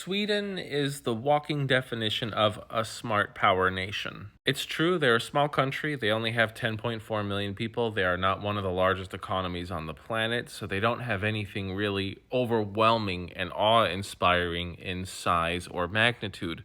Sweden is the walking definition of a smart power nation. It's true, they're a small country. They only have 10.4 million people. They are not one of the largest economies on the planet, so they don't have anything really overwhelming and awe-inspiring in size or magnitude.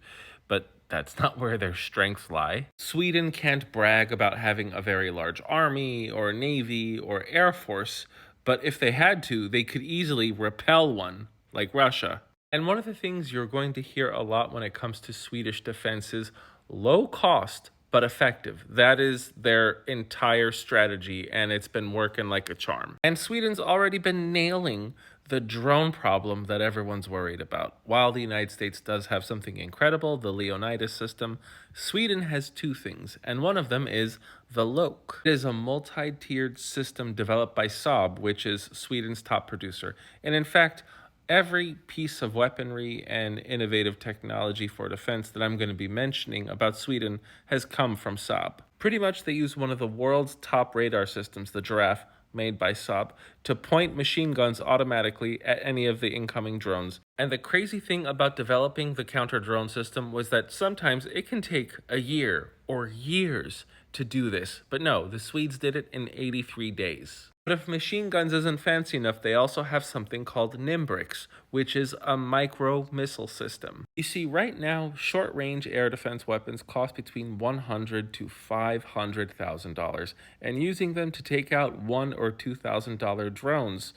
But that's not where their strengths lie. Sweden can't brag about having a very large army or navy or air force, but if they had to, they could easily repel one, like Russia. And one of the things you're going to hear a lot when it comes to Swedish defense is low cost, but effective. That is their entire strategy, and it's been working like a charm. And Sweden's already been nailing the drone problem that everyone's worried about. While the United States does have something incredible, the Leonidas system, Sweden has two things, and one of them is the LOK. It is a multi-tiered system developed by Saab, which is Sweden's top producer. And in fact, every piece of weaponry and innovative technology for defense that I'm going to be mentioning about Sweden has come from Saab. Pretty much they use one of the world's top radar systems, the Giraffe, made by Saab, to point machine guns automatically at any of the incoming drones. And the crazy thing about developing the counter-drone system was that sometimes it can take a year or years to do this. But no, the Swedes did it in 83 days. But if machine guns isn't fancy enough, they also have something called Nimbrix, which is a micro-missile system. You see, right now, short-range air defense weapons cost between $100,000 to $500,000, and using them to take out $1,000 or $2,000 drones,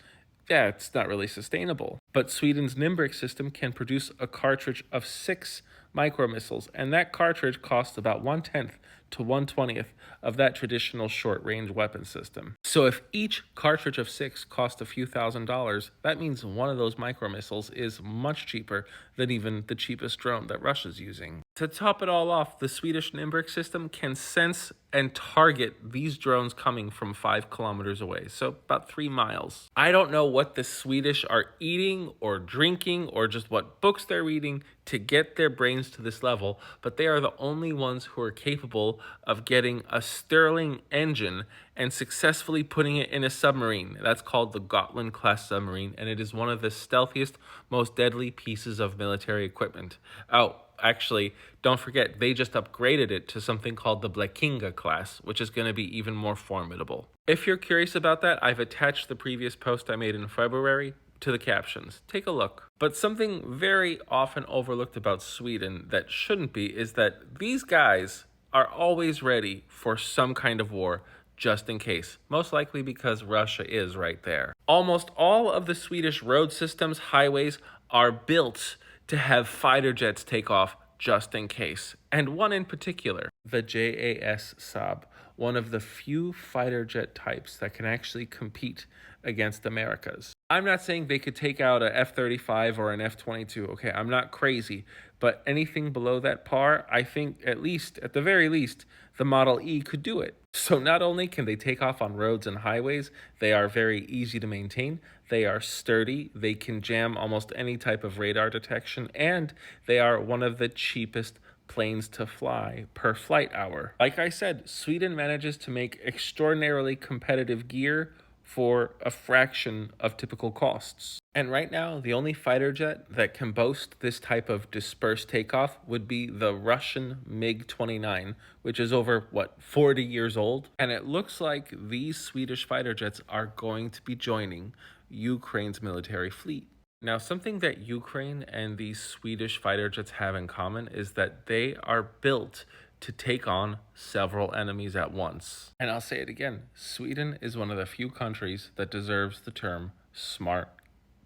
yeah, it's not really sustainable. But Sweden's Nimbrix system can produce a cartridge of 6 micro-missiles, and that cartridge costs about 1/10 to 1/20th of that traditional short-range weapon system. So if each cartridge of 6 costs a few $1,000s, that means one of those micro-missiles is much cheaper than even the cheapest drone that Russia's using. To top it all off, the Swedish Nimbrix system can sense and target these drones coming from 5 kilometers away, so about 3 miles. I don't know what the Swedish are eating or drinking or just what books they're reading to get their brains to this level, but they are the only ones who are capable of getting a Sterling engine and successfully putting it in a submarine. That's called the Gotland-class submarine, and it is one of the stealthiest, most deadly pieces of military equipment. Oh, actually, don't forget, they just upgraded it to something called the Blekinga class, which is going to be even more formidable. If you're curious about that, I've attached the previous post I made in February to the captions. Take a look. But something very often overlooked about Sweden that shouldn't be is that these guys are always ready for some kind of war, just in case, most likely because Russia is right there. Almost all of the Swedish road systems, highways, are built to have fighter jets take off just in case. And one in particular, the JAS Saab, one of the few fighter jet types that can actually compete against America's. I'm not saying they could take out a F-35 or an F-22, okay, I'm not crazy, but anything below that par, I think at the very least, the Model E could do it. So not only can they take off on roads and highways, they are very easy to maintain, they are sturdy, they can jam almost any type of radar detection, and they are one of the cheapest planes to fly per flight hour. Like I said, Sweden manages to make extraordinarily competitive gear for a fraction of typical costs. And right now, the only fighter jet that can boast this type of dispersed takeoff would be the Russian MiG-29, which is over, 40 years old? And it looks like these Swedish fighter jets are going to be joining Ukraine's military fleet. Now, something that Ukraine and these Swedish fighter jets have in common is that they are built to take on several enemies at once. And I'll say it again, Sweden is one of the few countries that deserves the term smart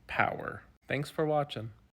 power. Thanks for watching.